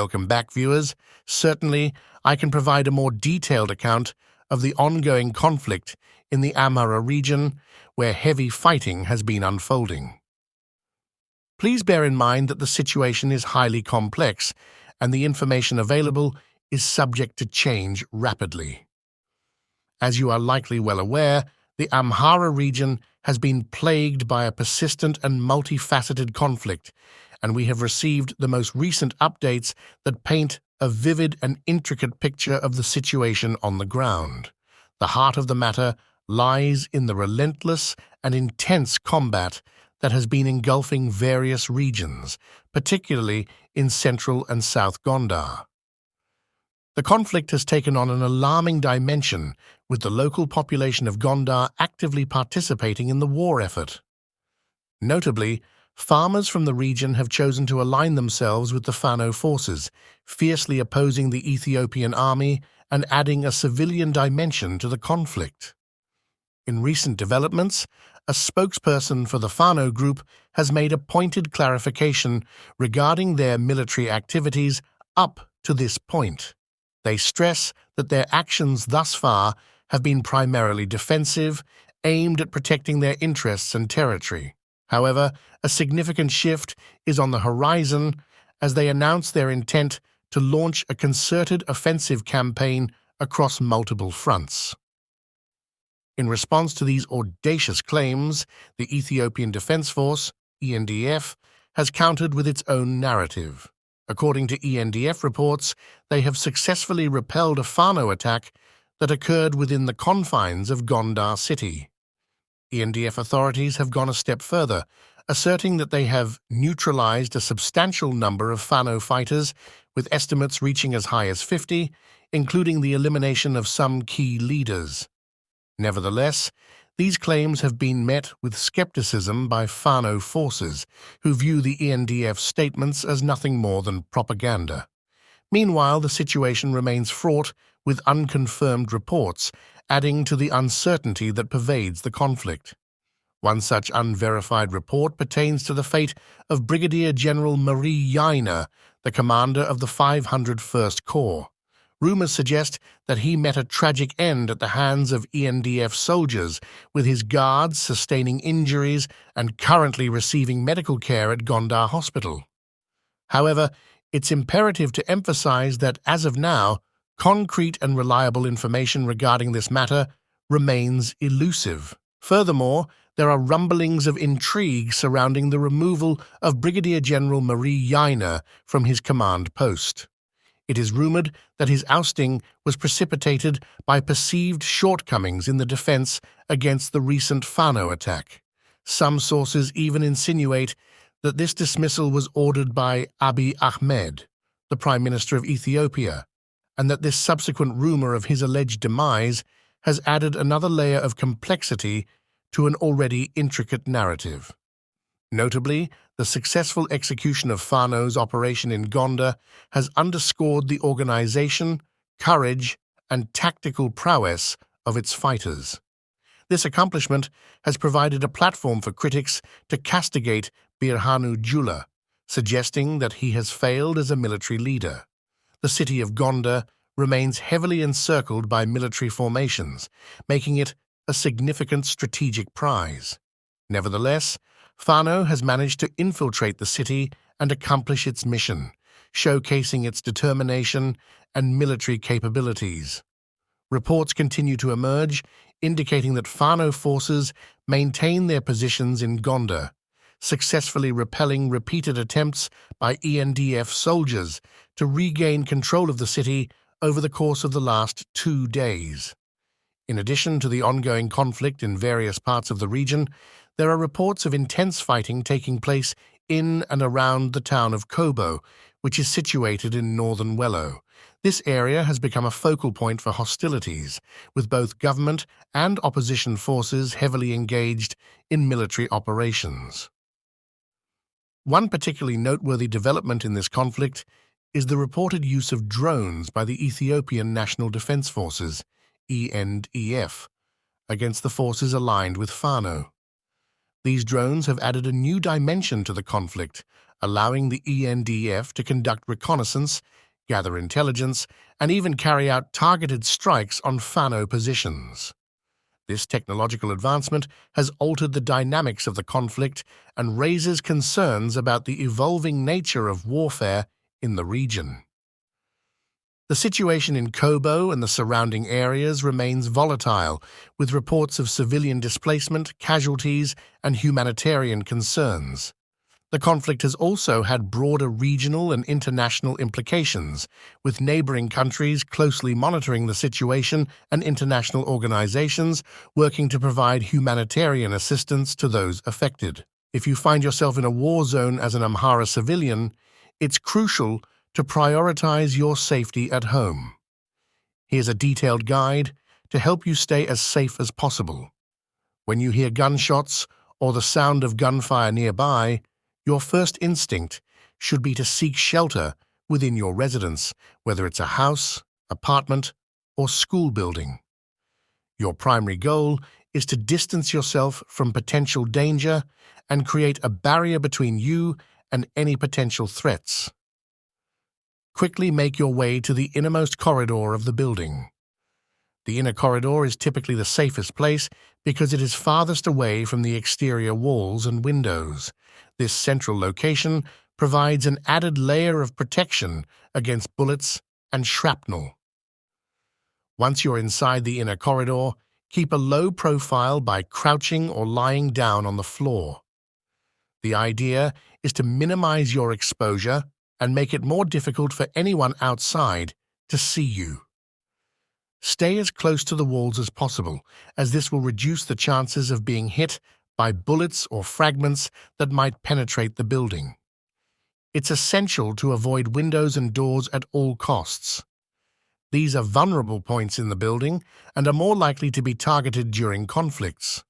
Welcome back, viewers. Certainly, I can provide a more detailed account of the ongoing conflict in the Amhara region, where heavy fighting has been unfolding. Please bear in mind that the situation is highly complex, and the information available is subject to change rapidly. As you are likely well aware, the Amhara region has been plagued by a persistent and multifaceted conflict, and we have received the most recent updates that paint a vivid and intricate picture of the situation on the ground. The heart of the matter lies in the relentless and intense combat that has been engulfing various regions, particularly in central and south Gonder. The conflict has taken on an alarming dimension, with the local population of Gonder actively participating in the war effort. Notably, farmers from the region have chosen to align themselves with the Fano forces, fiercely opposing the Ethiopian army and adding a civilian dimension to the conflict. In recent developments, a spokesperson for the Fano group has made a pointed clarification regarding their military activities up to this point. They stress that their actions thus far have been primarily defensive, aimed at protecting their interests and territory. However, a significant shift is on the horizon as they announce their intent to launch a concerted offensive campaign across multiple fronts. In response to these audacious claims, the Ethiopian Defense Force, ENDF, has countered with its own narrative. According to ENDF reports, they have successfully repelled a Fano attack that occurred within the confines of Gonder city. ENDF authorities have gone a step further, asserting that they have neutralized a substantial number of Fano fighters, with estimates reaching as high as 50, including the elimination of some key leaders. Nevertheless, these claims have been met with skepticism by Fano forces, who view the ENDF statements as nothing more than propaganda. Meanwhile, the situation remains fraught with unconfirmed reports, adding to the uncertainty that pervades the conflict. One such unverified report pertains to the fate of Brigadier General Marie Yeine, the commander of the 501st Corps. Rumors suggest that he met a tragic end at the hands of ENDF soldiers, with his guards sustaining injuries and currently receiving medical care at Gonder Hospital. However, it's imperative to emphasize that, as of now, concrete and reliable information regarding this matter remains elusive. Furthermore, there are rumblings of intrigue surrounding the removal of Brigadier General Marie Yeine from his command post. It is rumored that his ousting was precipitated by perceived shortcomings in the defense against the recent Fano attack. Some sources even insinuate that this dismissal was ordered by Abiy Ahmed, the Prime Minister of Ethiopia, and that this subsequent rumor of his alleged demise has added another layer of complexity to an already intricate narrative. Notably, the successful execution of Fano's operation in Gonder has underscored the organization, courage, and tactical prowess of its fighters. This accomplishment has provided a platform for critics to castigate Birhanu Jula, suggesting that he has failed as a military leader. The city of Gonder remains heavily encircled by military formations, making it a significant strategic prize. Nevertheless, Fano has managed to infiltrate the city and accomplish its mission, showcasing its determination and military capabilities. Reports continue to emerge, indicating that Fano forces maintain their positions in Gonder, successfully repelling repeated attempts by ENDF soldiers to regain control of the city over the course of the last 2 days. In addition to the ongoing conflict in various parts of the region, there are reports of intense fighting taking place in and around the town of Kobo, which is situated in northern Wello. This area has become a focal point for hostilities, with both government and opposition forces heavily engaged in military operations. One particularly noteworthy development in this conflict is the reported use of drones by the Ethiopian National Defense Forces, ENDF, against the forces aligned with Fano. These drones have added a new dimension to the conflict, allowing the ENDF to conduct reconnaissance, gather intelligence, and even carry out targeted strikes on Fano positions. This technological advancement has altered the dynamics of the conflict and raises concerns about the evolving nature of warfare in the region. The situation in Kobo and the surrounding areas remains volatile, with reports of civilian displacement, casualties, and humanitarian concerns. The conflict has also had broader regional and international implications, with neighboring countries closely monitoring the situation and international organizations working to provide humanitarian assistance to those affected. If you find yourself in a war zone as an Amhara civilian, it's crucial to prioritize your safety at home. Here's a detailed guide to help you stay as safe as possible. When you hear gunshots or the sound of gunfire nearby, your first instinct should be to seek shelter within your residence, whether it's a house, apartment, or school building. Your primary goal is to distance yourself from potential danger and create a barrier between you and any potential threats. Quickly make your way to the innermost corridor of the building. The inner corridor is typically the safest place because it is farthest away from the exterior walls and windows. This central location provides an added layer of protection against bullets and shrapnel. Once you're inside the inner corridor, keep a low profile by crouching or lying down on the floor. The idea is to minimize your exposure and make it more difficult for anyone outside to see you. Stay as close to the walls as possible, as this will reduce the chances of being hit by bullets or fragments that might penetrate the building. It's essential to avoid windows and doors at all costs. These are vulnerable points in the building and are more likely to be targeted during conflicts.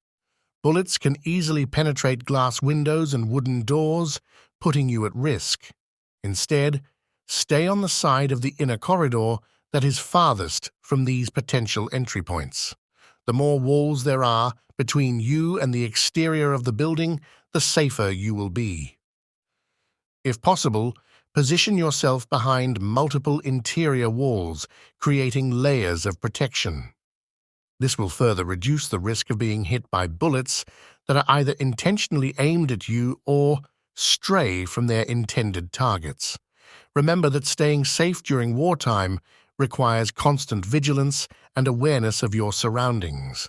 Bullets can easily penetrate glass windows and wooden doors, putting you at risk. Instead, stay on the side of the inner corridor that is farthest from these potential entry points. The more walls there are between you and the exterior of the building, the safer you will be. If possible, position yourself behind multiple interior walls, creating layers of protection. This will further reduce the risk of being hit by bullets that are either intentionally aimed at you or stray from their intended targets. Remember that staying safe during wartime requires constant vigilance and awareness of your surroundings.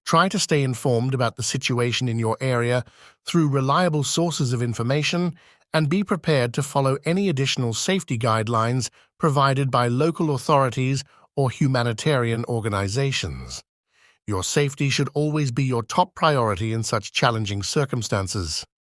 Try to stay informed about the situation in your area through reliable sources of information and be prepared to follow any additional safety guidelines provided by local authorities or humanitarian organizations. Your safety should always be your top priority in such challenging circumstances.